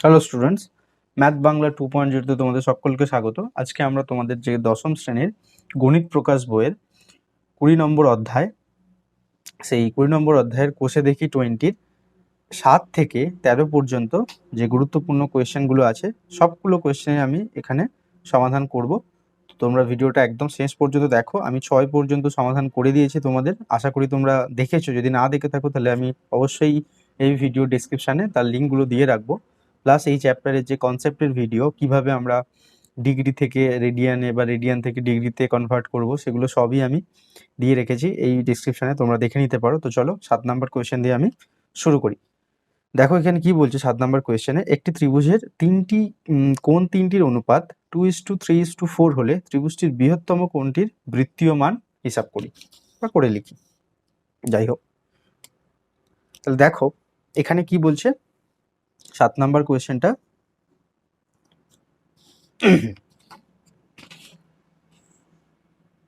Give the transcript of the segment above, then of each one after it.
Hello students, math Bangla 2.0 তোমাদের সকলকে স্বাগত। আজকে আমরা তোমাদের যে দশম শ্রেণীর গণিত প্রকাশ বইয়ের 20 নম্বর অধ্যায়, সেই 20 নম্বর অধ্যায়ের কোষে দেখি 20-র 7 থেকে 13 পর্যন্ত যে গুরুত্বপূর্ণ কোয়েশ্চেনগুলো আছে সবগুলো কোয়েশ্চেন আমি এখানে সমাধান করব। তোমরা ভিডিওটা একদম শেষ পর্যন্ত দেখো। আমি 6 পর্যন্ত সমাধান করে দিয়েছি তোমাদের, আশা করি তোমরা দেখেছো। যদি না দেখে থাকো তাহলে আমি অবশ্যই এই ভিডিও ডেসক্রিপশানে তার লিঙ্কগুলো দিয়ে রাখবো। প্লাস এই চ্যাপ্টারের যে কনসেপ্টের ভিডিও, কিভাবে আমরা ডিগ্রি থেকে রেডিয়ানে বা রেডিয়ান থেকে ডিগ্রিতে কনভার্ট করব, সেগুলো সবই আমি দিয়ে রেখেছি এই ডেসক্রিপশানে, তোমরা দেখে নিতে পারো। তো চলো 7 নম্বর কোয়েশ্চেন দিয়ে আমি শুরু করি। দেখো এখানে কি বলছে 7 নম্বর কোয়েশ্চেনে, একটি ত্রিভুজের কোণ তিনটির অনুপাত 2:3:4 হলে ত্রিভুজটির বৃহত্তম কোণটির বৃত্তীয় মান হিসাব করি বা করে লিখি। যাই হোক, তাহলে দেখো এখানে কি বলছে 7 নম্বর কোয়েশ্চেনটা।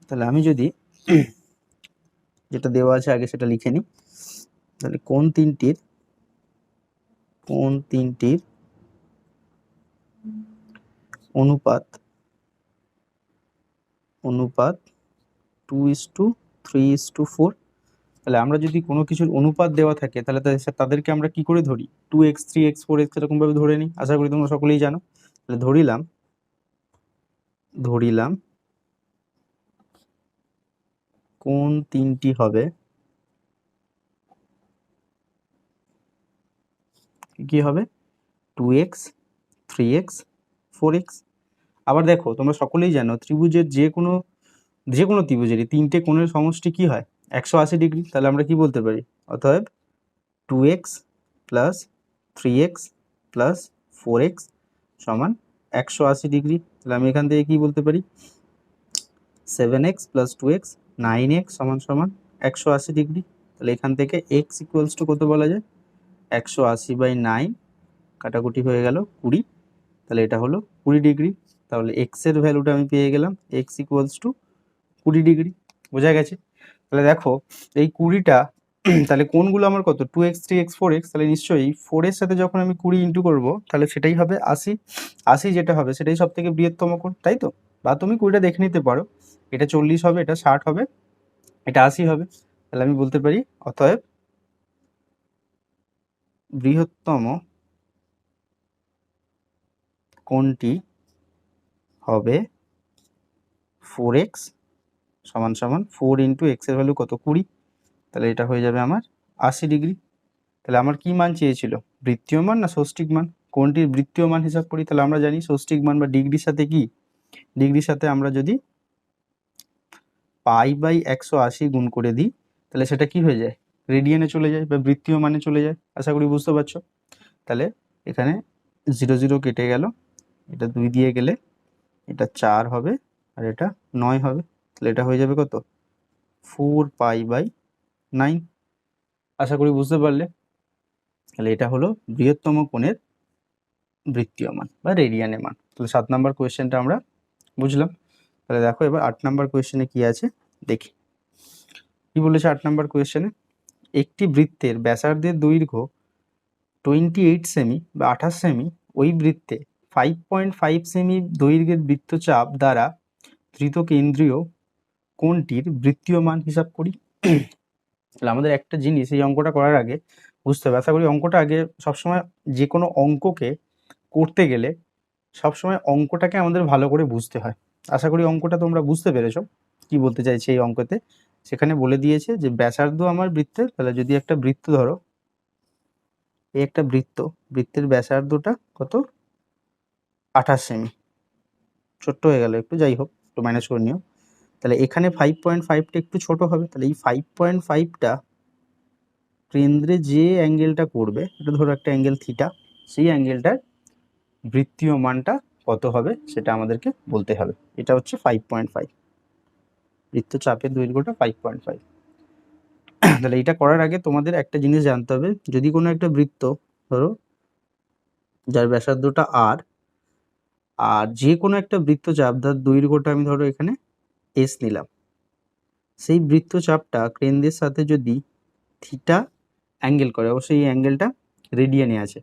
তাহলে আমি যদি যেটা দেওয়া আছে আগে সেটা লিখে নিই। তাহলে কোণ তিনটির অনুপাত 2:3:4। তাহলে আমরা যদি কোনো কিছুর অনুপাত দেওয়া থাকে তাহলে তাদেরকে আমরা কি করে ধরি? 2x, 3x, 4x এরকম ভাবে ধরে নিই। আশা করি তোমরা সকলেই জানো। তাহলে ধরিলাম কোণ তিনটি হবে কি হবে? 2x, 3x, 4x। আবার দেখো তোমরা সকলেই জানো ত্রিভুজের যে কোনো ত্রিভুজেরই তিনটে কোণের সমষ্টি কি হয়? 180 ডিগ্রি। তাহলে আমরা কি বলতে পারি? অতএব 2x plus 3x plus 4x সমান 180 ডিগ্রি। তাহলে আমি এখান থেকে কি বলতে পারি? 7x প্লাস 2x 9x সমান 180 ডিগ্রি। তাহলে এখান থেকে x ইকুয়ালস টু কত বলা যায়? 180/9 কাটাকুটি হয়ে গেল 20। তাহলে এটা হলো 20 ডিগ্রি। তাহলে x এর ভ্যালুটা আমি পেয়ে গেলাম, x ইকুয়ালস টু 20 ডিগ্রি। বোঝা গেছে? তাহলে দেখো এই 20টা তাহলে কোণগুলো আমার কত? 2x, 3x, 4x। তাহলে নিশ্চয়ই 4 এর সাথে যখন আমি 20 ইন্টু করবো তাহলে সেটাই হবে 80। 80 যেটা হবে সেটাই সব থেকে বৃহত্তম কোণ, তাই তো? বা তুমি 20টা দেখে নিতে পারো, এটা 40 হবে, এটা 60 হবে, এটা 80 হবে। তাহলে আমি বলতে পারি অতএব বৃহত্তম কোণটি হবে 4x সমান 4 ইন্টু এক্স এর ভ্যালু কত? 20। তাহলে এটা হয়ে যাবে আমার 80 ডিগ্রি। তাহলে আমার কি মান চেয়েছিল? বৃত্তীয় মান না ষষ্ঠিক মান? কোণটির বৃত্তীয় মান হিসাব করি। তাহলে আমরা জানি ষষ্ঠিক মান বা ডিগ্রির সাথে কি, ডিগ্রির সাথে আমরা যদি π/180 গুণ করে দিই তাহলে সেটা কি হয়ে যায়? রেডিয়ানে চলে যায় বা বৃত্তীয় মানে চলে যায়। আশা করি বুঝতে পারছো। তাহলে এখানে 0 0 কেটে গেল, এটা 2 দিয়ে গেলে এটা 4 হবে আর এটা 9 হবে। তাহলে এটা হয়ে যাবে কত? 4π/9। আশা করি বুঝতে পারলে। তাহলে এটা হলো বৃহত্তম কোণের বৃত্তীয় মান বা রেডিয়ানের মান। তাহলে 7 নম্বর কোয়েশ্চেনটা আমরা বুঝলাম। তাহলে দেখো এবার 8 নম্বর কোয়েশ্চেনে কি আছে দেখি। কি বলেছে 8 নম্বর কোয়েশ্চেনে? একটি বৃত্তের ব্যাসার্ধের দৈর্ঘ্য 28 সেমি বা 28 সেমি, ওই বৃত্তে 5.5 সেমি দৈর্ঘ্যের বৃত্তচাপ দ্বারা ধৃত কেন্দ্রীয় কোণটির বৃত্তীয় মান হিসাব করি। তাহলে আমাদের একটা জিনিস এই অঙ্কটা করার আগে বুঝতে হবে। আশা করি অঙ্কটা আগে সবসময় যে কোনো অঙ্ককে করতে গেলে সবসময় অঙ্কটাকে আমাদের ভালো করে বুঝতে হয়। আশা করি অঙ্কটা তোমরা বুঝতে পেরেছো কি বলতে চাইছে এই অঙ্কতে। সেখানে বলে দিয়েছে যে ব্যাসার্ধ আমার বৃত্তের, তাহলে যদি একটা বৃত্ত ধরো, এই একটা বৃত্তের ব্যাসার্ধটা কত? 28 সেমি। ছোট্ট হয়ে গেল একটু, যাই হোক একটু ম্যানেজ করে নিও। তাহলে এখানে 5.5টা একটু ছোট হবে। তাহলে এই 5.5টা কেন্দ্রে যে অ্যাঙ্গেলটা করবে, এটা ধরো একটা অ্যাঙ্গেল থিটা, সেই অ্যাঙ্গেলটার বৃত্তীয় মানটা কত হবে সেটা আমাদেরকে বলতে হবে। এটা হচ্ছে 5.5, বৃত্তচাপের দৈর্ঘ্যটা 5.5। তাহলে এটা করার আগে তোমাদের একটা জিনিস জানতে হবে, যদি কোনো একটা বৃত্ত ধরো যার ব্যাসার্ধটা আর যে কোনো একটা বৃত্তচাপ যার দৈর্ঘ্যটা আমি ধরো এখানে এস নিলাম, সেই বৃত্তচাপটা কেন্দ্রের সাথে যদি থিটা অ্যাঙ্গেল করে, অবশ্যই এই অ্যাঙ্গেলটা রেডিয়ানে আছে,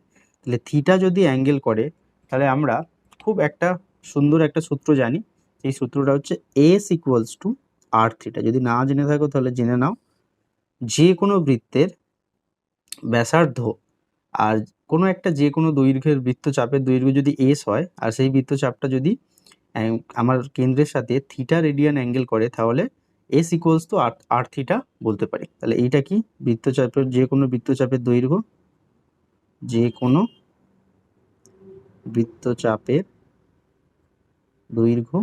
তাহলে থিটা যদি অ্যাঙ্গেল করে তাহলে আমরা খুব একটা সুন্দর একটা সূত্র জানি, সেই সূত্রটা হচ্ছে S equals to R theta. যদি না জেনে থাকো তাহলে জেনে নাও। যে কোনো বৃত্তের ব্যাসার্ধ আর কোনো একটা যে কোনো দৈর্ঘ্যের বৃত্তচাপের দৈর্ঘ্য যদি এস হয় আর সেই বৃত্তচাপটা যদি আমার কেন্দ্রের সাথে থিটা রেডিয়ান অ্যাঙ্গেল করে তাহলে S equals to R theta বলতে পারি। তাহলে এইটা কি, বৃত্তচাপের যে কোনো বৃত্তচাপের দৈর্ঘ্য, যে কোনো বৃত্তচাপের দৈর্ঘ্য,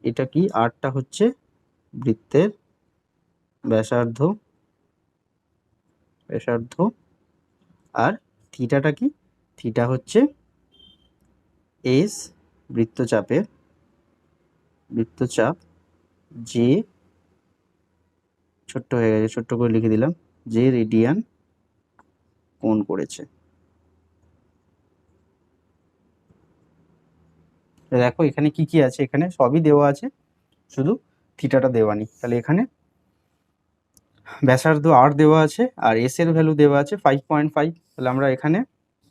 এটা কি, আরটা হচ্ছে বৃত্তের ব্যাসার্ধ, আর থিটাটা কি, থিটা হচ্ছে এস বৃত্তচাপ যে, ছোট্ট হয়ে গেছে, ছোট্ট করে লিখে দিলাম, যে রেডিয়ান কোণ করেছে। দেখো এখানে কি কি আছে, এখানে সবই দেওয়া আছে, শুধু থিটাটা দেওয়া নেই। তাহলে এখানে ব্যাসার্ধ আর দেওয়া আছে আর এস এর ভ্যালু দেওয়া আছে 5.5। তাহলে আমরা এখানে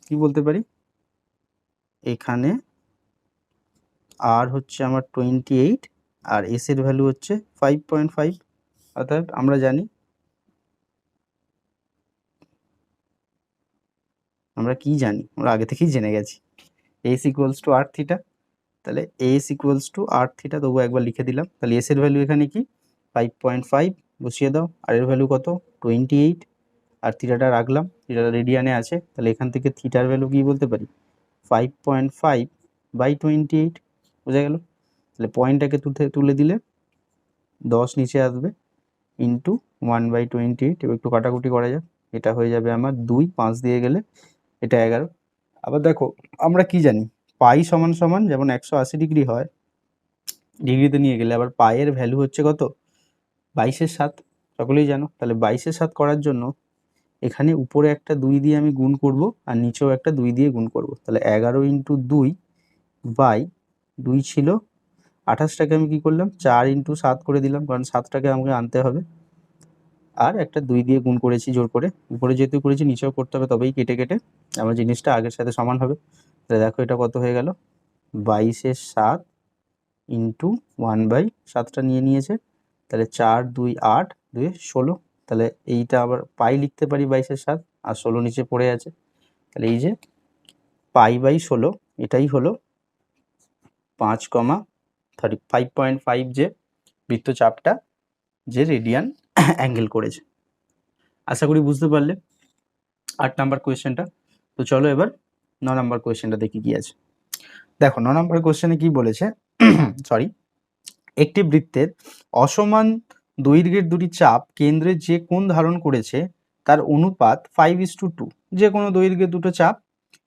কি বলতে পারি, এখানে আর হচ্ছে আমার 28 আর এস এর ভ্যালু হচ্ছে 5.5। অর্থাৎ আমরা জানি, আমরা কি জানি, আমরা আগে থেকেই জেনে গেছি, S equals to R theta. তাহলে S equals to R theta, তবু একবার লিখে দিলাম। তাহলে এস এর ভ্যালু এখানে কি 5.5 বসিয়ে দাও, আর এর ভ্যালু কত 28, আর থিটাটা রাখলাম, থিটাটা রেডিয়ানে আছে। তাহলে এখান থেকে থিটার ভ্যালু কি বলতে পারি 5.5/28, বোঝা গেল। তাহলে পয়েন্টটাকে তুলে দিলে 10 নিচে আসবে, ইন্টু 1/28, এবার একটু কাটাকুটি করা যাক, এটা হয়ে যাবে আমার 2, 5 দিয়ে গেলে এটা 11। আবার দেখো আমরা কি জানি, পাই সমান সমান যেমন 180 ডিগ্রি হয়, ডিগ্রিতে নিয়ে গেলে আবার পায়ের ভ্যালু হচ্ছে কত 22/7, সকলেই জানো। তাহলে 22/7 করার জন্য এখানে উপরে একটা 2 দিয়ে আমি গুণ করব আর নিচেও একটা 2 দিয়ে গুণ করব। তাহলে 11 × 2/2 ছিল 28টাকে আমি কি করলাম 4 × 7 করে দিলাম, কারণ 7টাকে আমাকে আনতে হবে, আর একটা 2 দিয়ে গুণ করেছি জোর করে, উপরে যেহেতু করেছি নিচেও করতে হবে, তবেই কেটে কেটে আমার জিনিসটা আগের সাথে সমান হবে। তাহলে দেখো এটা কত হয়ে গেল 22/7 ইন্টু 1/7টা নিয়ে নিয়েছে, তাহলে 4 2 8 2 16। তাহলে এইটা আবার পাই লিখতে পারি 22/7, আর 16 নিচে পড়ে আছে। তাহলে এই যে পাই/16 এটাই হলো 5.5 যে বৃত্তচাপটা যে রেডিয়ান অ্যাঙ্গেল করেছে। আশা করি বুঝতে পারলে 8 নাম্বার কোয়েশ্চেনটা। তো চলো এবার 9 নাম্বার কোয়েশ্চেনটা দেখি কি আছে। দেখো 9 নাম্বার কোয়েশ্চেনে কি বলেছে, সরি, একটি বৃত্তের অসমান দৈর্ঘ্যের দুটি চাপ কেন্দ্রে যে কোণ ধারণ করেছে তার অনুপাত 5:2। যে কোনো দৈর্ঘ্যের দুটো চাপ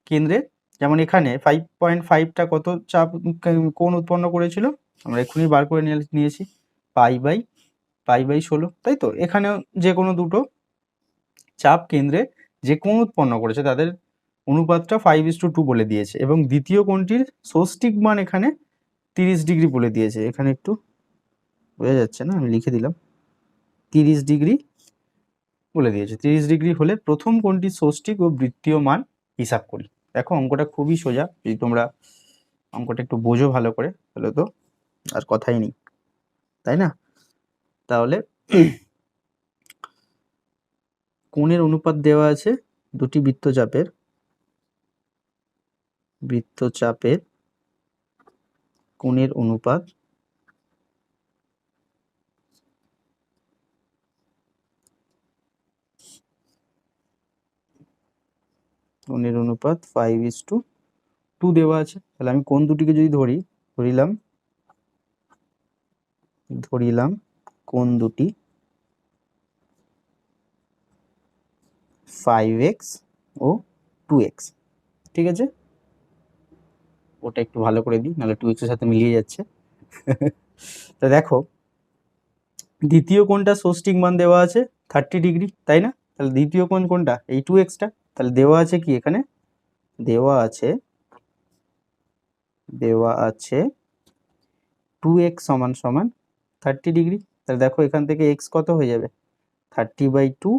কেন্দ্রে, যেমন এখানে 5.5টা কত চাপ কোণ উৎপন্ন করেছিল, আমরা এক্ষুনি বার করে নিয়েছি, পাই/16, তাই তো। এখানেও যে কোনো দুটো চাপ কেন্দ্রে যে কোণ উৎপন্ন করেছে তাদের অনুপাতটা 5:2 বলে দিয়েছে, এবং দ্বিতীয় কোণটির ষষ্ঠিক মান এখানে 30 ডিগ্রি বলে দিয়েছে। এখানে একটু বোঝা যাচ্ছে না, আমি লিখে দিলাম 30 ডিগ্রি বলে দিয়েছে। 30 ডিগ্রি হলে প্রথম কোণটির ষষ্ঠিক ও বৃত্তীয় মান হিসাব করি। দেখো অঙ্কটা খুবই সোজা, যদি তোমরা অঙ্কটা একটু বোঝো ভালো করে তাহলে তো আর কথাই নেই, তাই না। তাহলে কোণের অনুপাত দেওয়া আছে দুটি বৃত্তচাপের কোণের অনুপাত, কোণের অনুপাত 5:2 দেওয়া আছে। তাহলে আমি কোণ দুটিকে যদি ধরিলাম কোণ দুটি 5x ও 2x, ঠিক আছে। ওটা একটু ভালো করে দিই, নাহলে 2x এর সাথে মিলিয়ে যাচ্ছে। তো দেখো দ্বিতীয় কোণটা ষষ্ঠিক মান দেওয়া আছে 30 ডিগ্রি, তাই না। তাহলে দ্বিতীয় কোণ কোনটা, এই 2xটা। তাহলে দেওয়া আছে কি, এখানে দেওয়া আছে 2x সমান সমান 30 ডিগ্রি। তাহলে দেখো এখান থেকে x কত হয়ে যাবে 30/2,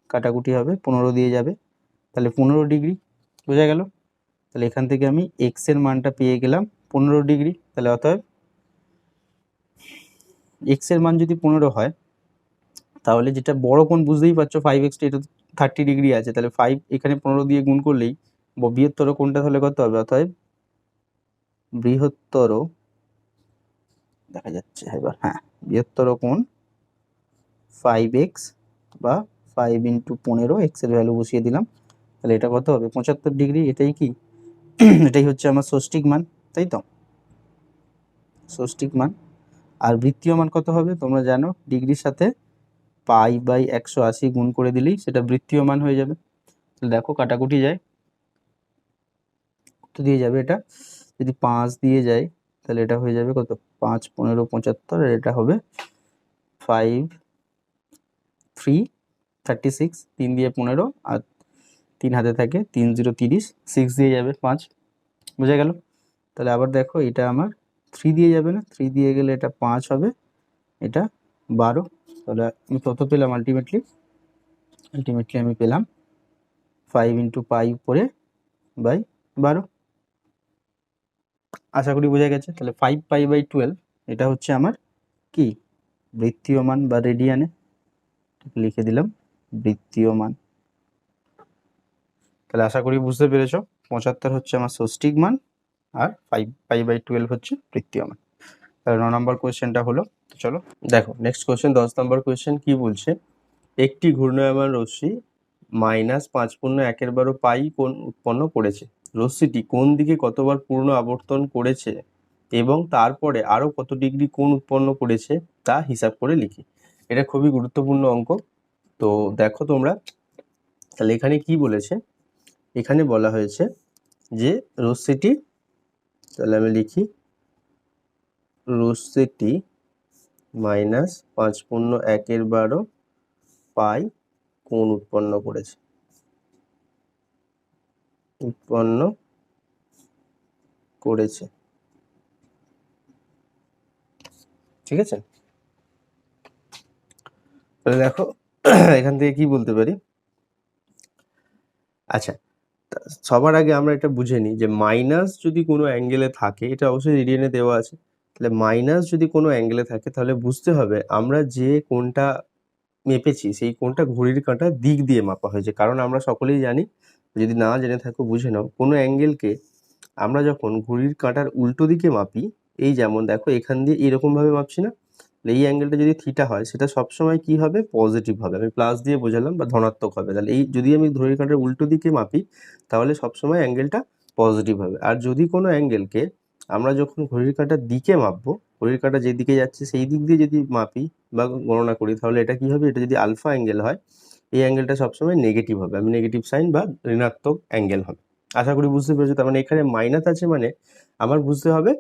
কাটাকুটি হবে 15 দিয়ে যাবে, তাহলে 15 ডিগ্রি, বোঝা গেল। তাহলে এখান থেকে আমি এক্স এর মানটা পেয়ে গেলাম 15 ডিগ্রি। তাহলে অতএব এক্স এর মান যদি 15 হয়, তাহলে যেটা বড় কোণ বুঝতেই পারছো 5x, এটা 30 ডিগ্রি আছে, তাহলে 5 এখানে 15 দিয়ে গুণ করলেই বৃহত্তর কোণটা তাহলে কত হবে? অতএব বৃহত্তর, দেখা যাচ্ছে এবার, হ্যাঁ, বৃহত্তর কোণ 5x বা 5 ইন্টু 15, এক্স এর ভ্যালু বসিয়ে দিলাম, তাহলে এটা কত হবে? 75 ডিগ্রি। এটাই কি এটাই হচ্ছে আমার ষষ্ঠিক মান, তাই তো, ষষ্ঠিক মান। আর বৃত্তীয় মান কত হবে তোমরা জানো, ডিগ্রির সাথে পাই বাই 180 গুণ করে দিলেই সেটা বৃত্তীয় মান হয়ে যাবে। তাহলে দেখো কাটাকুটি যায়, কত দিয়ে যাবে এটা? যদি 5 দিয়ে যায় তাহলে এটা হয়ে যাবে কত? 5 15 75, আর এটা হবে 5 3 36, 3 দিয়ে 15, আর 3 হাতে থাকে 3 0 30, 6 দিয়ে যাবে 5, বোঝা গেল। তাহলে আবার দেখো এটা আমার 3 দিয়ে যাবে না, 3 দিয়ে গেলে এটা 5 হবে, এটা 12। তাহলে আমি কত পেলাম আলটিমেটলি আমি পেলাম 5 ইন্টু পাই উপরে বাই 12। আশা করি বোঝা গেছে। তাহলে 5 পাই বাই 12 এটা হচ্ছে আমার কি বৃত্তীয় মান বা রেডিয়ানে, লিখে দিলাম বৃত্তীয় মান। তাহলে আশা করি বুঝতে পেরেছো, 75 হচ্ছে আমার ষষ্ঠিক মান আর 5 পাই বাই 12 হচ্ছে বৃত্তীয় মান। তাহলে 9 নম্বর কোয়েশ্চেনটা হলো। তো চলো দেখো নেক্সট কোয়েশ্চেন, 10 নম্বর কোয়েশ্চেন কি বলছে, একটি ঘূর্ণায়মান রশ্মি -5.1 পাই কোণ উৎপন্ন করেছে। রশ্মিটি কোন দিকে কতবার পূর্ণ আবর্তন করেছে এবং তারপরে আরো কত ডিগ্রি কোণ উৎপন্ন করেছে তা হিসাব করে লিখি। এটা খুবই গুরুত্বপূর্ণ অঙ্ক। তো দেখো তোমরা, তাহলে এখানে কি বলেছে, এখানে বলা হয়েছে যে রশ্মিটি, তাহলে আমি লিখি রশ্মিটি -5.1 পাই কোণ উৎপন্ন করেছে, ঠিক আছে। তাহলে দেখো এখান থেকে কি বলতে পারি, আচ্ছা সবার আগে আমরা এটা বুঝে নিই যে মাইনাস যদি কোনো অ্যাঙ্গেলে থাকে, এটা অবশ্যই রেডিয়ানে দেওয়া আছে, তাহলে মাইনাস যদি কোনো অ্যাঙ্গেলে থাকে তাহলে বুঝতে হবে আমরা যে কোণটা মেপেছি সেই কোণটা ঘড়ির কাঁটার দিক দিয়ে মাপা হয়েছে। কারণ আমরা সকলেই জানি, যদি না জেনে থাকো বুঝে নাও, কোনো অ্যাঙ্গেলকে আমরা যখন ঘড়ির কাঁটার উল্টো দিকে মাপি, এই যেমন দেখো এখান দিয়ে এরকমভাবে মাপছি না, এই অ্যাঙ্গেলটা যদি থিটা হয় সেটা সবসময় কি হবে? পজিটিভ হবে। আমি প্লাস দিয়ে বোঝালাম, বা ধনাত্মক হবে। তাহলে এই যদি আমি ঘড়ির কাঁটার উল্টো দিকে মাপি তাহলে সবসময় অ্যাঙ্গেলটা পজিটিভ হবে। আর যদি কোনো অ্যাঙ্গেলকে আমরা যখন ঘড়ির কাঁটার দিকে মাপবো, ঘড়ির কাঁটা যেদিকে যাচ্ছে সেই দিক দিয়ে যদি মাপি বা গণনা করি, তাহলে এটা কি হবে? এটা যদি আলফা অ্যাঙ্গেল হয়, এই অ্যাঙ্গেলটা সবসময় নেগেটিভ হবে, আমি নেগেটিভ সাইন বা ঋণাত্মক অ্যাঙ্গেল হবে। আশা করি বুঝতে পেরেছো। তার মানে এখানে মাইনাস আছে, মানে আমার বুঝতে হবে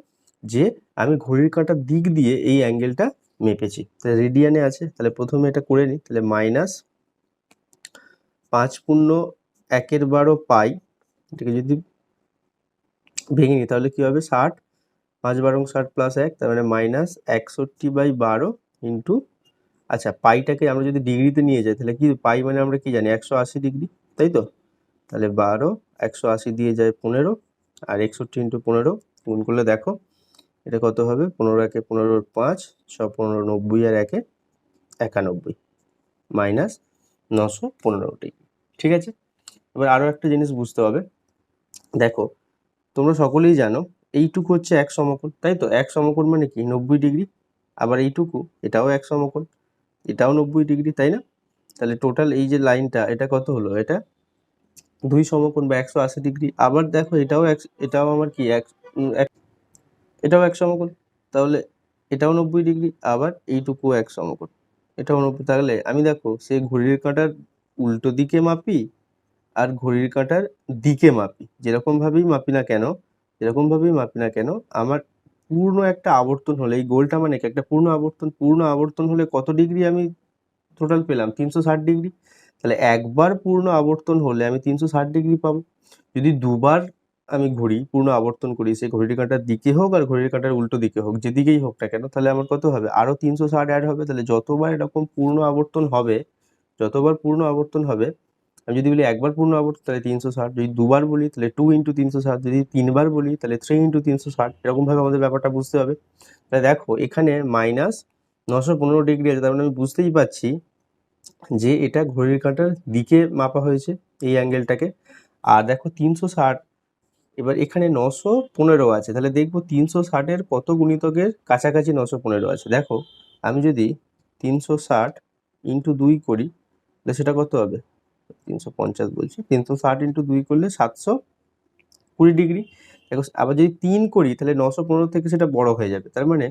যে আমি ঘড়ির কাঁটার দিক দিয়ে এই অ্যাঙ্গেলটা মেপেছি। তাহলে রেডিয়ানে আছে, তাহলে প্রথমে এটা করে নিই। তাহলে -5.1 পাই, এটাকে যদি ভেঙে নিই তাহলে কি হবে? 60, 5 12 60 প্লাস 1, তার মানে -61/12 ইন্টু, আচ্ছা পাইটাকে আমরা যদি ডিগ্রিতে নিয়ে যাই তাহলে কি পাই মানে আমরা কি জানি? 180 ডিগ্রি, তাই তো। তাহলে 12, 180 দিয়ে যায় 15, আর 61 ইন্টু 15 গুণ করলে দেখো এটা কত হবে? 15 একে 15 5, 6 15 90, আর একে 91, মাইনাস 915 ডিগ্রি, ঠিক আছে। এবার আরও একটা জিনিস বুঝতে হবে, দেখো তোমরা সকলেই জানো এইটুকু হচ্ছে এক সমকোণ, তাই তো। এক সমকোণ মানে কি? 90 ডিগ্রি। আবার এইটুকু, এটাও এক সমকোণ, এটাও 90 ডিগ্রি, তাই না। তাহলে টোটাল এই যে লাইনটা, এটা কত হলো? এটা 2 সমকোণ বা 180 ডিগ্রি। আবার দেখো এটাও আমার কি এটাও এক সমকোণ, তাহলে এটাও 90 ডিগ্রি। আবার এইটুকু এক সমকোণ, এটাও 90। তাহলে আমি দেখো সে ঘড়ির কাঁটার উল্টো দিকে মাপি আর ঘড়ির কাঁটার দিকে মাপি, যেরকম ভাবেই মাপি না কেন, আমার পূর্ণ একটা আবর্তন হলে, এই গোলটা মানে কি? একটা পূর্ণ আবর্তন হলে কত ডিগ্রি আমি টোটাল পেলাম? 360 ডিগ্রি। তাহলে একবার পূর্ণ আবর্তন হলে আমি 360 ডিগ্রি পাবো। যদি দুবার আমি ঘুরি, পূর্ণ আবর্তন করি, সে ঘড়ির কাঁটার দিকে হোক আর ঘড়ির কাঁটার উল্টো দিকে হোক, যেদিকেই হোক না কেন, তাহলে আমার কত হবে? আরো 360 অ্যাড হবে। তাহলে যতবার পূর্ণ আবর্তন হবে আমি যদি বলি একবার পূর্ণ আবর্তন তাহলে 360, যদি দুবার বলি তাহলে 2 ইন্টু 360, যদি তিনবার বলি তাহলে 3 ইন্টু 360, এরকমভাবে আমাদের ব্যাপারটা বুঝতে হবে। তাহলে দেখো এখানে -915 আছে, তার মানে আমি বুঝতেই পারছি যে এটা ঘড়ির কাঁটার দিকে মাপা হয়েছে এই অ্যাঙ্গেলটাকে। আর দেখো 360, এবার এখানে 915 আছে, তাহলে দেখবো 360-এর কত গুণিতকের কাছাকাছি 915 আছে। দেখো আমি যদি 360 ইন্টু 2 করি তাহলে সেটা কত হবে, 350 বলছি, 360 ইন্টু 2 করলে 720 ডিগ্রি। দেখো আবার যদি 3 করি তাহলে 915 থেকে সেটা বড় হয়ে যাবে, তার মানে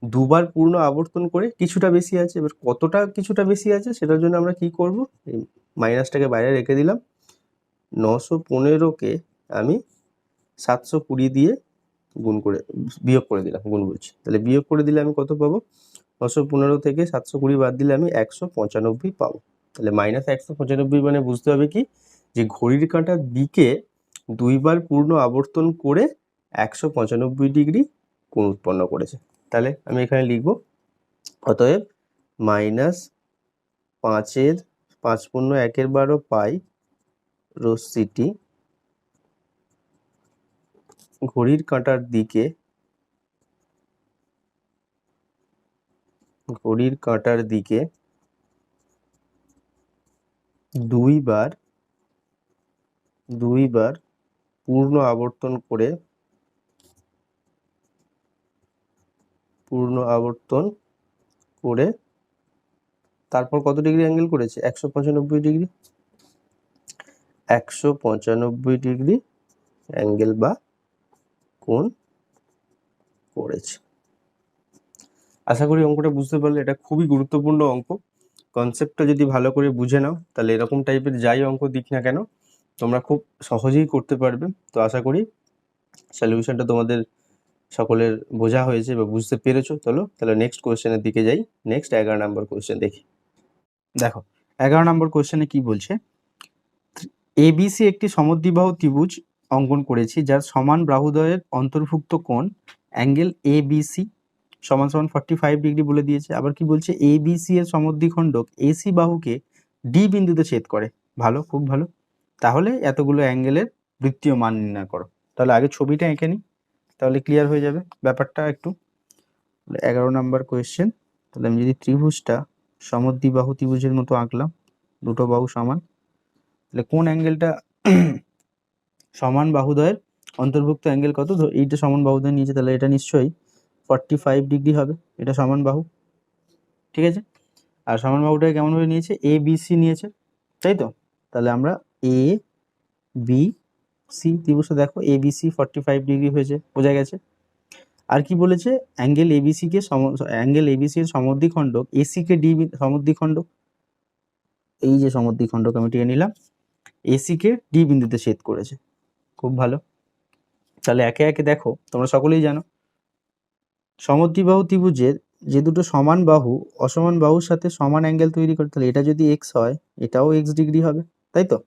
দুবার পূর্ণ আবর্তন করে কিছুটা বেশি আছে। এবার কতটা কিছুটা বেশি আছে সেটার জন্য আমরা কি করব, এই মাইনাসটাকে বাইরে রেখে দিলাম, 915-কে আমি 720 দিয়ে বিয়োগ করে দিলাম, গুণ বলছি, তাহলে বিয়োগ করে দিলে আমি কত পাবো, 915 থেকে 720 বাদ দিলে আমি 195 পাবো। তাহলে -195 মানে বুঝতে হবে কি, যে ঘড়ির কাঁটার দিকে দুইবার পূর্ণ আবর্তন করে 195 ডিগ্রি কোণ উৎপন্ন করেছে। তাহলে আমি এখানে লিখব, অতএব -5/1/12 পাই রশ্মিটি ঘড়ির কাঁটার দিকে দুইবার পূর্ণ আবর্তন করে তারপর কত ডিগ্রি অ্যাঙ্গেল করেছে, 195 ডিগ্রি, 195 ডিগ্রি অ্যাঙ্গেল বা কোণ করেছে। আশা করি অঙ্কটা বুঝতে পারলে। এটা খুবই গুরুত্বপূর্ণ অঙ্ক। কনসেপ্টটা যদি ভালো করে বুঝে নাও তাহলে এরকম টাইপের যাই অঙ্ক দিক না কেন তোমরা খুব সহজেই করতে পারবে। তো আশা করি সলিউশনটা তোমাদের সকলের বোঝা হয়েছে বা বুঝতে পেরেছো। তাহলে নেক্সট কোয়েশ্চেনের দিকে যাই। নেক্সট 11 নম্বর কোয়েশ্চেন দেখি। দেখো 11 নম্বর কোয়েশ্চেনে কি বলছে, এবিসি একটি সমদ্বিবাহু ত্রিভুজ অঙ্কন করেছি যার সমান বাহুদ্বয়ের অন্তর্ভুক্ত কোণ অ্যাঙ্গেল এবিসি সমান 45 ডিগ্রি বলে দিয়েছে। আবার কি বলছে, এবিসি এর সমদ্বিখণ্ডক এসি বাহুকে ডি বিন্দুতে ছেদ করে। ভালো, খুব ভালো। তাহলে এতগুলো অ্যাঙ্গেলের বৃত্তীয় মান নির্ণয় করো। তাহলে আগে ছবিটা এঁকে নিই, তাহলে ক্লিয়ার হয়ে যাবে ব্যাপারটা একটু। 11 নম্বর কোয়েশ্চেন। তাহলে আমি যদি ত্রিভুজটা সমদ্বিবাহু ত্রিভুজের মতো আঁকলাম, দুটো বাহু সমান, তাহলে কোন অ্যাঙ্গেলটা সমান বাহুদ্বয়ের অন্তর্ভুক্ত অ্যাঙ্গেল কত, এইটা সমান বাহুদ্বয় নিয়েছে, তাহলে এটা নিশ্চয়ই 45 ডিগ্রি হবে। এটা সমান বাহু, ঠিক আছে। আর সমান বাহুটাকে কেমন ভাবে নিয়েছে, এ বি সি নিয়েছে, তাই তো। তাহলে আমরা এ বি সি ত্রিভুজটা দেখো এ বি সি 45 ডিগ্রি হয়েছে, বোঝা গেছে। আর কি বলেছে, অ্যাঙ্গেল এবিসি এর সমদ্বিখণ্ডক এসি কে ডি সমদ্বিখণ্ডক, এই যে সমদ্বিখণ্ডক আমি টেনে নিলাম, এসি কে ডি বিন্দুতে ছেদ করেছে। খুব ভালো। তাহলে একে একে দেখো, তোমরা সকলেই জানো সমদ্বিবাহু ত্রিভুজের যে দুটো সমান বাহু অসমান বাহুর সাথে সমান অ্যাঙ্গেল তৈরি করে, তাহলে এটা যদি এক্স হয় এটাও এক্স ডিগ্রি হবে, তাই তো।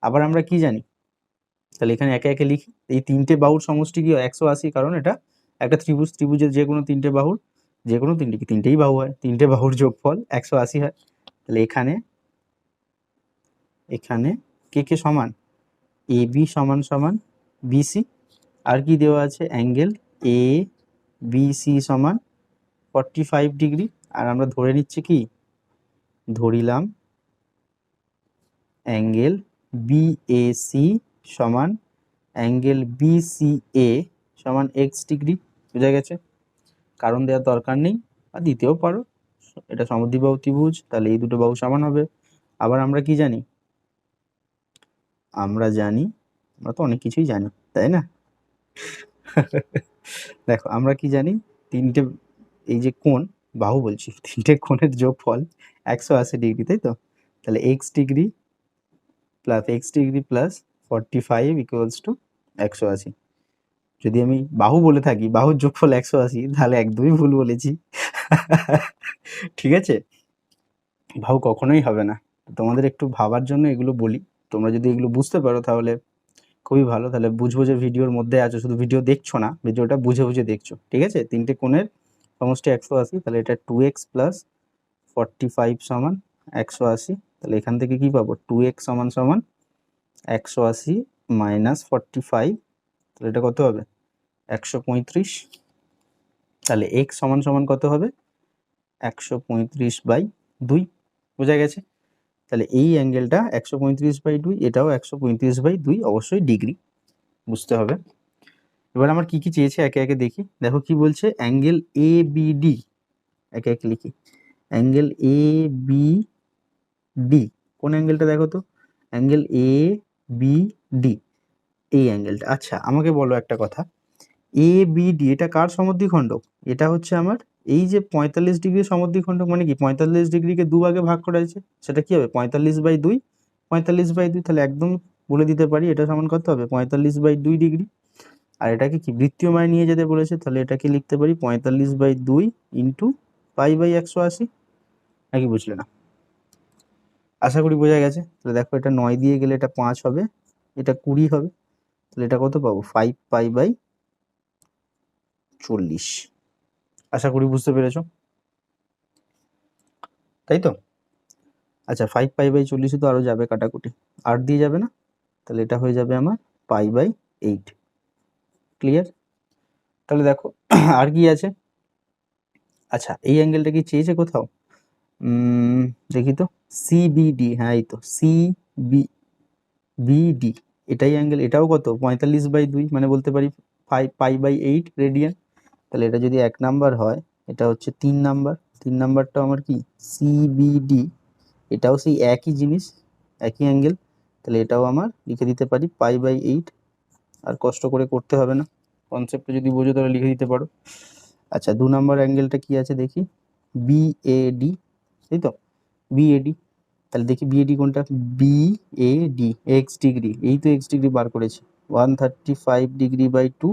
আবার আমরা কি জানি, তাহলে এখানে একে একে লিখি, এই তিনটে বাহুর সমষ্টি কি 180, কারণ এটা একটা ত্রিভুজের যে কোনো তিনটে বাহুর তিনটেই বাহু হয়, তিনটে বাহুর যোগফল 180 হয়। তাহলে এখানে কে কে সমান, এ বি সমান সমান বিসি, আর কি দেওয়া আছে, অ্যাঙ্গেল এ বি সি সমান 45 ডিগ্রি। আর আমরা ধরে নিচ্ছি কি, ধরিলাম অ্যাঙ্গেল বিএসি সমান অ্যাঙ্গেল বিসিএ সমান এক্স ডিগ্রি, বোঝা গেছে। কারণ দেওয়ার দরকার নেই, আর দিতেও পারো, এটা সমদ্বিবাহু ত্রিভুজ, তাহলে এই দুটো বাহু সমান হবে। আবার আমরা কি জানি, আমরা তো অনেক কিছুই জানি, তাই না। দেখো আমরা কি জানি, তিনটে এই যে কোণ বাহু বলছি, তিনটে কোণের যোগফল 180 ডিগ্রি, তাই তো। তাহলে x degree plus 45 equals to 180। যদি আমি বাহু বলে থাকি বাহুর যোগফল 180, তাহলে একদমই ভুল বলেছি। ঠিক আছে, বাহু কখনোই হবে না। তোমাদের একটু ভাবার জন্য এগুলো বলি, তোমরা যদি এগুলো বুঝতে পারো তাহলে খুবই ভালো। তাহলে বুঝবো যে ভিডিওর মধ্যে আছো, শুধু ভিডিও দেখছো না, ভিডিওটা বুঝে বুঝে দেখছো, ঠিক আছে। তিনটে কোণের সমষ্টি 180, তাহলে এটা 2x + 45 সমান 180। তাহলে এখান থেকে কি পাবো, 2x সমান সমান 180 মাইনাস 45, তাহলে এটা কত হবে 135। তাহলে এক্স সমান সমান কত হবে 135/2, বোঝা গেছে। তাহলে এই অ্যাঙ্গেলটা 135/2, এটাও 135/2, অবশ্যই ডিগ্রি, বুঝতে হবে। এবার আমার কি কি চেয়েছে একে একে দেখি। দেখো কি বলছে, অ্যাঙ্গেল এ বি ডি, একে একে লিখি। অ্যাঙ্গেল এ বি ডি, কোন অ্যাঙ্গেলটা দেখো তো, অ্যাঙ্গেল এ বি ডি, এই অ্যাঙ্গেলটা। আচ্ছা আমাকে বলো একটা কথা, এ বি ডি এটা কার সমদ্বিখণ্ডক? এটা হচ্ছে আমার এই যে 45 ডিগ্রি সমদ্বিখণ্ডক, মানে কি 45 ডিগ্রিকে দুভাগে ভাগ করা হয়েছে, সেটা কি হবে 45/2, 45/2, তাহলে একদম বলে দিতে পারি এটা সমান কত হবে 45/2 ডিগ্রি। আর এটাকে কি বৃত্তীয়মায় নিয়ে যেতে বলেছে, তাহলে এটাকে লিখতে পারি 45/2 ইন্টু পাই/180, নাকি বুঝলে না? আশা করি বোঝা গেছে। তাহলে দেখো এটা 9 দিয়ে গেলে এটা 5 হবে, এটা 20 হবে, তাহলে এটা কত পাবো 5π/40। আশা করি বুঝতে পেরেছো, তাই তো? আচ্ছা 5π/40 তো আরো যাবে কাটাকুটি, 8 দিয়ে যাবে না, তাহলে এটা হয়ে যাবে আমার π/8। ক্লিয়ার? তাহলে দেখো আর কি আছে। আচ্ছা এই অ্যাঙ্গেলটা কি চেয়েছে কোথাও, দেখি তো, সিবিডি, হ্যাঁ এই তো সিবিডি, এটাই অ্যাঙ্গেল, এটাও কত 45/2, মানে বলতে পারি π/8 রেডিয়ান। তাহলে এটা যদি 1 নাম্বার হয়, এটা হচ্ছে 3 নাম্বার, 3 নাম্বারটা আমার কি সিবিডি, এটাও সেই একই জিনিস, একই অ্যাঙ্গেল, তাহলে এটাও আমার লিখে দিতে পারি π/8। আর কষ্ট করে করতে হবে না, কনসেপ্টটা যদি বোঝো তাহলে লিখে দিতে পারো। আচ্ছা 2 নাম্বার অ্যাঙ্গেলটা কি আছে দেখি, বিএডি, তাই তো, বিএডি। তাহলে দেখি বিএডি কোনটা, বিএডি এক্স ডিগ্রি, এই তো এক্স ডিগ্রি বার করেছি, 135°/2,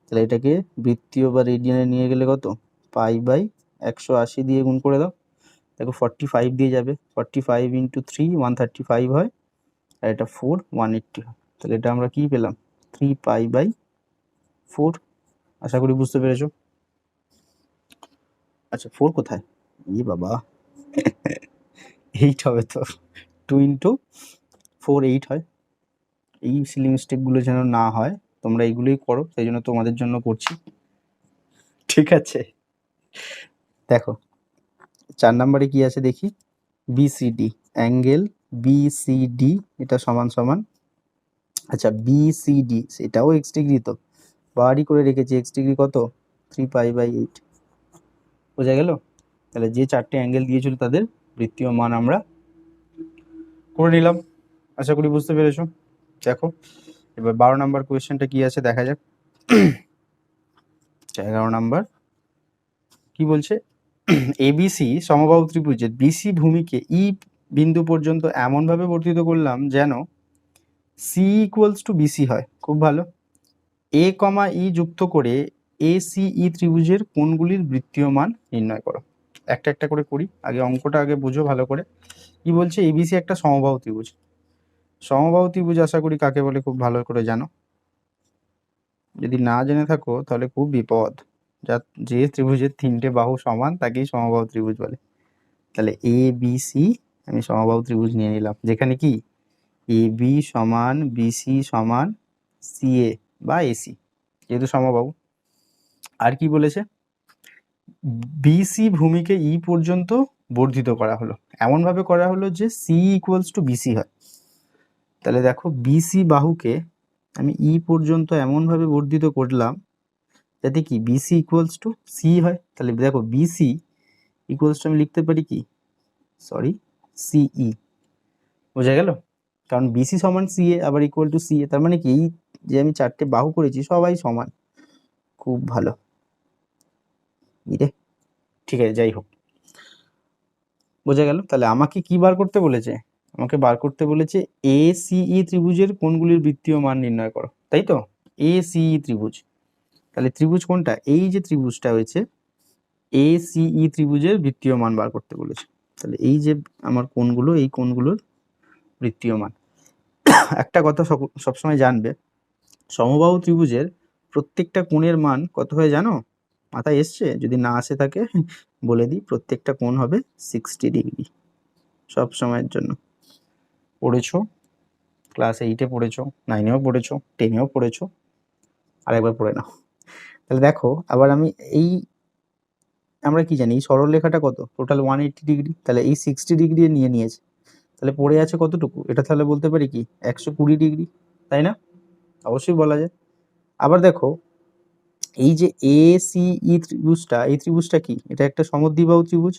তাহলে এটাকে বৃত্তীয় বা রেডিয়ানে নিয়ে গেলে কত π/180 দিয়ে গুণ করে দাও, দেখো 45 দিয়ে যাবে, 45 ইন্টু 3 135 হয়, আর এটা 4 180 হয়, তাহলে এটা আমরা কি পেলাম 3π/4। আশা করি বুঝতে পেরেছো। আচ্ছা 4 কোথায়, ই বাবা 8 হবে তো, 2 ইন্টু 4 8 হয়। এই সিলি মিস্টেকগুলো যেন না হয়, তোমরা এইগুলোই করো, সেই জন্য তোমাদের জন্য করছি, ঠিক আছে? দেখো 4 নম্বরে কি আছে দেখি, বিসিডি, অ্যাঙ্গেল বিসিডি এটা সমান সমান, আচ্ছা বিসিডি সেটাও এক্স ডিগ্রি, তো বাড়ি করে রেখেছি এক্স ডিগ্রি কত 3π/8, বোঝা গেল। তাহলে যে 4টে অ্যাঙ্গেল দিয়েছিল তাদের বৃত্তীয় মান আমরা করে নিলাম, আশা করি বুঝতে পেরেছো। দেখো এবার 12 নম্বর কোয়েশ্চেনটা কি আছে দেখা যাক। 11 নম্বর কি বলছে, এবিসি সমবাহু ত্রিভুজের বিসি ভূমিকে ই বিন্দু পর্যন্ত এমনভাবে বর্ধিত করলাম যেন সি ইকুয়ালস টু বিসি হয়। খুব ভালো। এ কমা ই যুক্ত করে এসিই ত্রিভুজের কোণগুলির বৃত্তীয় মান নির্ণয় করো। একটা একটা করে করি, আগে অঙ্কটা আগে বুঝো ভালো করে। কি বলছে, এবিসি একটা সমবাহু ত্রিভুজ। সমবাহু ত্রিভুজ আশা করি কাকে বলে খুব ভালো করে জানো, যদি না জেনে থাকো তাহলে খুব বিপদ। যে ত্রিভুজের 3টে বাহু সমান তাকেই সমবাহু ত্রিভুজ বলে। তাহলে এ বি সি আমি সমবাহু ত্রিভুজ নিয়ে নিলাম, যেখানে কি এ বি সমান বিসি সমান সিএ বা এসি, যেহেতু সমবাহু। আর কি বলেছে, বিসি ভূমিকে ই পর্যন্ত বর্ধিত করা হলো, এমনভাবে করা হলো যে সি ইকুয়ালস টু বিসি হয়। তাহলে দেখো বিসি বাহুকে আমি ই পর্যন্ত এমনভাবে বর্ধিত করলাম যাতে কি বিসি ইকুয়ালস টু সি হয়। তাহলে দেখো বিসি ইকুয়ালস টু আমি লিখতে পারি কি, সরি সিই, বোঝা গেল। কারণ বিসি সমান সিএ আবার ইকুয়াল টু সিএ, তার মানে কি এই যে আমি 4টে বাহু করেছি সবাই সমান। খুব ভালো, ঠিক আছে, যাই হোক বোঝা গেল। তাহলে আমাকে কি বার করতে বলেছে, আমাকে বার করতে বলেছে এসিই ত্রিভুজের কোণগুলির বৃত্তীয় মান নির্ণয় করো, তাই তো, এসিই ত্রিভুজ। তাহলে ত্রিভুজ কোনটা, এই যে ত্রিভুজটা হয়েছে এসিই ত্রিভুজের বৃত্তীয় মান বার করতে বলেছে। তাহলে এই যে আমার কোণগুলো, এই কোণগুলোর বৃত্তীয় মান। একটা কথা সবসময় জানবে, সমবাহু ত্রিভুজের প্রত্যেকটা কোণের মান কত হয় জানো, মাথায় এসছে? যদি না আসে থাকে বলে দিই, প্রত্যেকটা কোণ হবে 60 ডিগ্রি, সব সময়ের জন্য। পড়েছো? ক্লাস 8-এ পড়েছো, 9-এও পড়েছো, 10-এও পড়েছো, আরেকবার পড়ে নাও। তাহলে দেখো আবার আমি এই আমরা কি জানি এই সরলরেখাটা কত, টোটাল 180 ডিগ্রি, তাহলে এই 60 ডিগ্রি নিয়ে নিয়েছে, তাহলে পড়ে আছে কতটুকু, এটা তাহলে বলতে পারি কি 120 ডিগ্রি, তাই না? অবশ্যই বলা যায়। আবার দেখো এই যে ACE ত্রিভুজটা, এই ত্রিভুজটা কি, এটা একটা সমদ্বিবাহু ত্রিভুজ,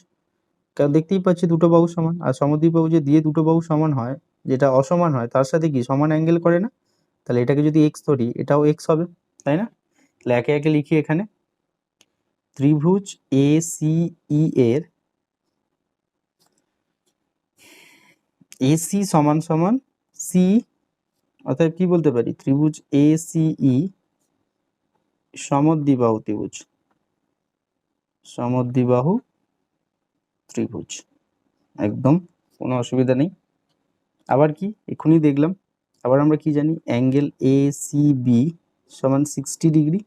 কারণ দেখতেই পাচ্ছি দুটো বাহু সমান, আর সমদ্বিবাহু যে দিয়ে দুটো বাহু সমান হয়, যেটা অসমান হয় তার সাথে কি সমান অ্যাঙ্গেল করে না, তাহলে এটাকে যদি x ধরি এটাও x হবে, তাই না? তাহলে একে একে লিখি এখানে, ত্রিভুজ ACE এর AC সমান সমান C, অর্থাৎ কি বলতে পারি, ত্রিভুজ ACE সমদ্বিবাহু ত্রিভুজ, সমদ্বিবাহু ত্রিভুজ, একদম কোনো অসুবিধা নেই। আবার কি এক্ষুনি দেখলাম, আবার আমরা কি জানি অ্যাঙ্গেল ACB সমান 60 ডিগ্রি,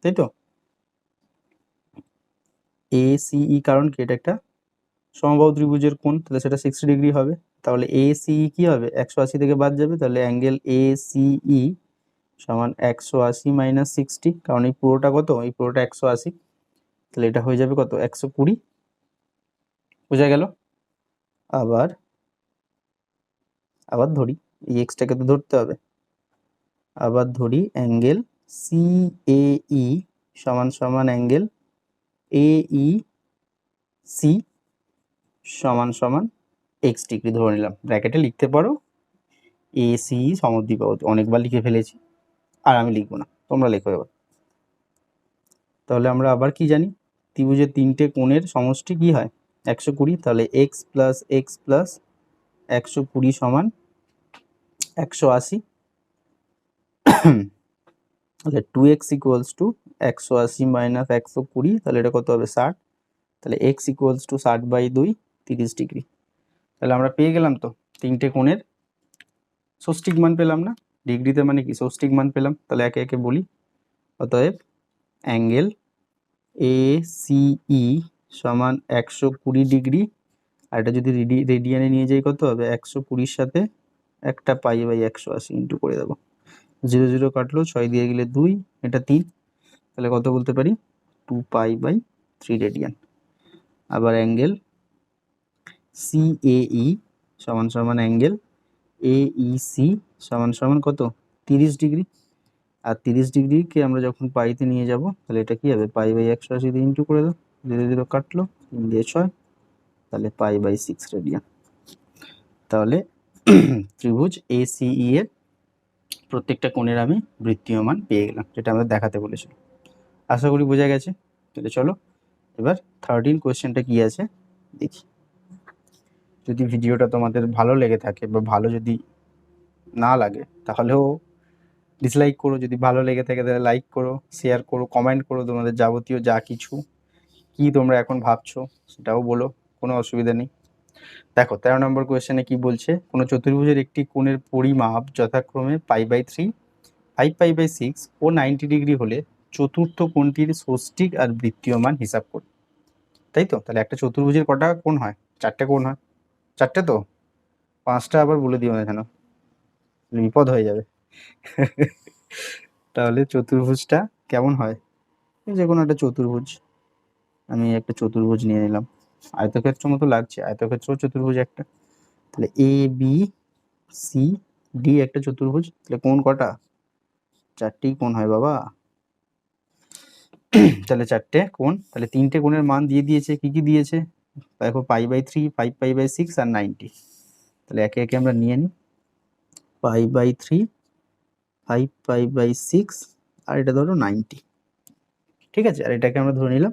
তাই তো? ACE কারণ কি এটা একটা সমবাহু ত্রিভুজের কোণ, তাহলে সেটা 60 ডিগ্রি হবে, তাহলে ACE কি হবে 180 থেকে বাদ যাবে, তাহলে অ্যাঙ্গেল ACE সমান 180 মাইনাস 60, কারণ এই পুরোটা কত, এই পুরোটা 180, তাহলে এটা হয়ে যাবে কত 120, বোঝা গেল? আবার আবার ধরি এই এক্সটাকে তো ধরতে হবে, আবার ধরি অ্যাঙ্গেল CAE সমান সমান অ্যাঙ্গেল AEC সমান সমান x ডিগ্রি ধরে নিলাম, ব্র্যাকেটে লিখতে পারো ACE সমদ্বিবাহু, অনেকবার লিখে ফেলেছি আর আমি লিখবো না, তোমরা লেখো এবার। তাহলে আমরা আবার কি জানি, ত্রিভুজের তিনটে কোণের সমষ্টি কি হয় 120, তাহলে x প্লাস x প্লাস 120 সমান 180, তাহলে 2x ইকুয়ালস টু 180 মাইনাস 120, তাহলে এটা কত হবে 60, তাহলে x ইকুয়ালস টু 60/2 30 ডিগ্রি। তাহলে আমরা পেয়ে গেলাম তো তিনটে কোণের ষষ্ঠিক মান পেলাম না, ডিগ্রিতে মানে কি ষষ্ঠিক মান পেলাম, তাহলে একে একে বলি। অতএব অ্যাঙ্গেল ACE সমান 120 ডিগ্রি, আর এটা যদি রেডিয়ানে নিয়ে যাই কত হবে 120 সাথে একটা π/180 ইন্টু করে দেবো, 0 0 কাটলো, 6 দিয়ে গেলে 2, এটা 3, তাহলে কত বলতে পারি 2π/3 রেডিয়ান। আবার অ্যাঙ্গেল CAE সমান সমান অ্যাঙ্গেল AEC সমান সমান কত 30 ডিগ্রি, আর 30 ডিগ্রিকে আমরা যখন পাইতে নিয়ে যাব তাহলে এটা কি হবে π/180 দিয়ে ইন্টু করে দাও, 0 0 কাটলো, 3 দিয়ে 6, তাহলে π/6 রেডিয়ান। তাহলে ত্রিভুজ ACE এর প্রত্যেকটা কোণের আমি বৃত্তীয় মান পেয়ে গেলাম, যেটা আমরা দেখাতে বলেছিলাম। আশা করি বোঝা গেছে। তাহলে চলো এবার 13 কোয়েশ্চেনটা কি আছে দেখি। যদি ভিডিওটা তোমাদের ভালো লেগে থাকে বা ভালো যদি না লাগে তাহলেও ডিসলাইক করো, যদি ভালো লেগে থাকে তাহলে লাইক করো, শেয়ার করো, কমেন্ট করো, তোমাদের যাবতীয় যা কিছু কি তোমরা এখন ভাবছো সেটাও বলো, কোনো অসুবিধা নেই। দেখো 13 নম্বর কোয়েশ্চেনে কি বলছে, কোনো চতুর্ভুজের একটি কোণের পরিমাপ যথাক্রমে π/3, 5π/6 ও 90 ডিগ্রি হলে চতুর্থ কোণটির ষষ্ঠিক আর বৃত্তীয় মান হিসাব করো, তাই তো? তাহলে একটা চতুর্ভুজের কটা কোণ হয়, 4টে কোণ হয়, 4টে তো, 5টা আবার বলে দিও না যেন, বিপদ হয়ে যাবে। তাহলে চতুর্ভুজটা কেমন হয়, যে কোনো একটা চতুর্ভুজ, আমি একটা চতুর্ভুজ নিয়ে নিলাম, আয়তক্ষেত্র মতো লাগছে, আয়তক্ষেত্র চতুর্ভুজ একটা, তাহলে ABCD একটা চতুর্ভুজ, তাহলে কোণ কটা, 4টেই কোণ হয় বাবা। তাহলে 4টে কোণ, তাহলে 3টে কোণের মান দিয়ে দিয়েছে, কি কি দিয়েছে দেখো π/3, 5π/6 আর 90, তাহলে একে একে আমরা নিয়ে নিই, π/3, 5π/6 আর এটা ধরো 90, ঠিক আছে, আর এটাকে আমরা ধরে নিলাম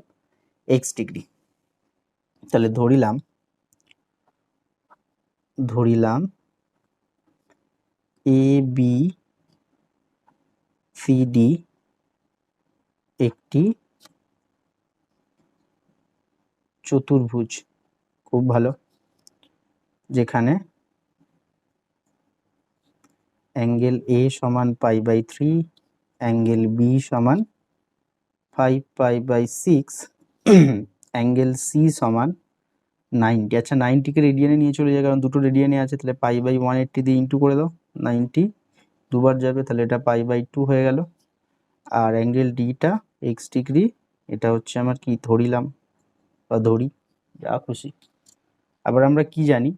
x ডিগ্রি। তাহলে ধরিলাম ABCD একটি চতুর্ভুজ, খুব ভালো, যেখানে অ্যাঙ্গেল A সমান π/3, অ্যাঙ্গেল B সমান 5π/6, অ্যাঙ্গেল C সমান 90। আচ্ছা 90কে রেডিয়ানে নিয়ে চলে যায়, কারণ দুটো রেডিয়ানে আছে, তাহলে π/180 দিয়ে ইন্টু করে দাও, 90 দুবার যাবে, তাহলে এটা π/2 হয়ে গেল। আর অ্যাঙ্গেল ডিটা x ডিগ্রি, এটা হচ্ছে আমার কি ধরিলাম বা ধরি, যা খুশি। আবার আমরা কি জানি,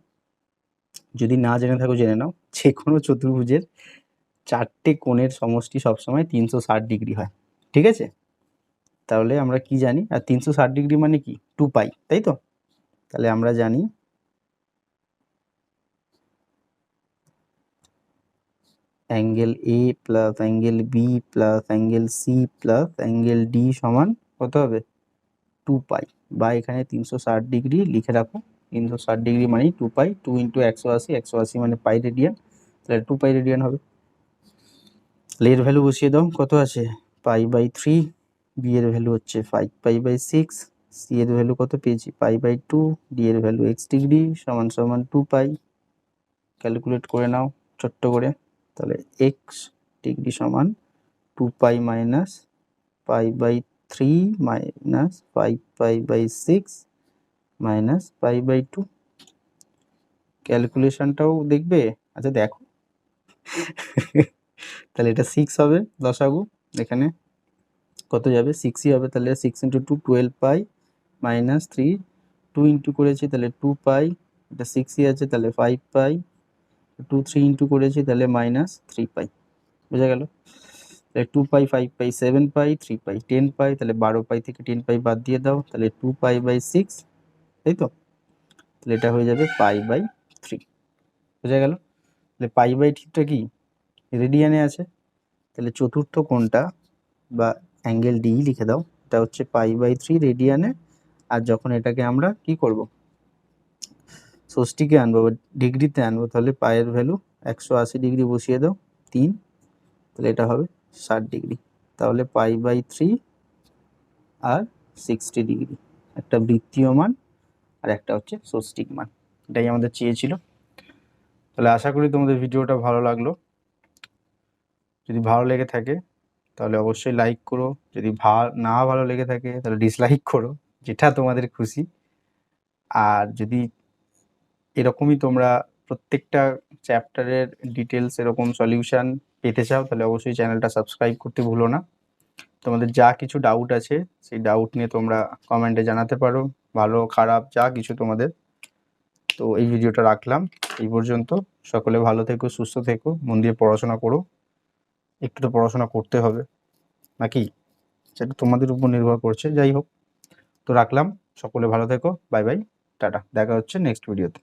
যদি না জেনে থাকো জেনে নাও, যে কোনো চতুর্ভুজের 4টে কোণের সমষ্টি সবসময় 360 ডিগ্রি হয়, ঠিক আছে? তাহলে আমরা কি জানি, আর 360 ডিগ্রি মানে কি 2π, তাই তো? তাহলে আমরা জানি angle A plus angle B plus angle C plus angle D সমান কত হবে? 2π, বা এখানে 360 ডিগ্রি লিখে রাখো। 360 ডিগ্রি মানে 2π, 2 ইন্টু 180, 180 মানে পাই রেডিয়ান, তাহলে 2π রেডিয়ান হবে। তাহলে এর ভ্যালু বসিয়ে দাও, কত আছে? π/3, বি এর ভ্যালু হচ্ছে 5π/6, সি এর ভ্যালু কত পেয়েছি? π/2, ডি এর ভ্যালু x ডিগ্রি সমান সমান 2π। ক্যালকুলেট করে নাও ছোট্ট করে, তাহলে x ডিগ্রি সমান 2π মাইনাস π/3 মাইনাস 5π/6 মাইনাস π/2। ক্যালকুলেশনটাও দেখবে? আচ্ছা দেখো। তাহলে এটা 6 হবে লসাগু, এখানে কত যাবে? 6ই হবে, তাহলে 6 ইন্টু 2 12π মাইনাস 3, 2 ইন্টু করেছি তাহলে 2π, এটা 6ই আছে তাহলে 5π, 2 3 ইন্টু করেছি তাহলে মাইনাস 3π, বোঝা গেল? তাহলে 2π 5π 7π 3π 10π, তাহলে 12π থেকে 10π বাদ দিয়ে দাও, তাহলে 2π/6, তাই তো? তাহলে এটা হয়ে যাবে π/3, বোঝা গেল? তাহলে π/3টা কি রেডিয়ানে আছে, তাহলে চতুর্থ কোণটা বা অ্যাঙ্গেল ডি লিখে দাও, এটা হচ্ছে π/3 রেডিয়ানে। আর যখন এটাকে আমরা কি করব, ষষ্ঠীকে আনবো বা ডিগ্রিতে আনবো, তাহলে পায়ের ভ্যালু 180 ডিগ্রি বসিয়ে দাও, 3, তাহলে এটা হবে 60 ডিগ্রি। তাহলে π/3 আর 60 ডিগ্রি, একটা বৃত্তীয় মান আর একটা হচ্ছে ষষ্ঠিক মান, এটাই আমাদের চেয়েছিল। তাহলে আশা করি তোমাদের ভিডিওটা ভালো লাগলো। যদি ভালো লেগে থাকে তাহলে অবশ্যই লাইক করো, যদি না ভালো লেগে থাকে তাহলে ডিসলাইক করো, যেটা তোমাদের খুশি। আর যদি এরকমই তোমরা প্রত্যেকটা চ্যাপ্টারের ডিটেলস এরকম সলিউশন পেতে চাও, তাহলে অবশ্যই চ্যানেলটা সাবস্ক্রাইব করতে ভুলো না। তোমাদের যা কিছু ডাউট আছে সেই ডাউট নিয়ে তোমরা কমেন্টে জানাতে পারো, ভালো খারাপ যা কিছু তোমাদের। তো এই ভিডিওটা রাখলাম এই পর্যন্ত। সকলে ভালো থেকো, সুস্থ থেকো, মন দিয়ে পড়াশোনা করো, একটু তো পড়াশোনা করতে হবে নাকি, সেটা তোমাদের উপর নির্ভর করছে। যাই হোক, তো রাখলাম, সকলে ভালো থেকো, বাই বাই, টাটা, দেখা হচ্ছে নেক্সট ভিডিওতে।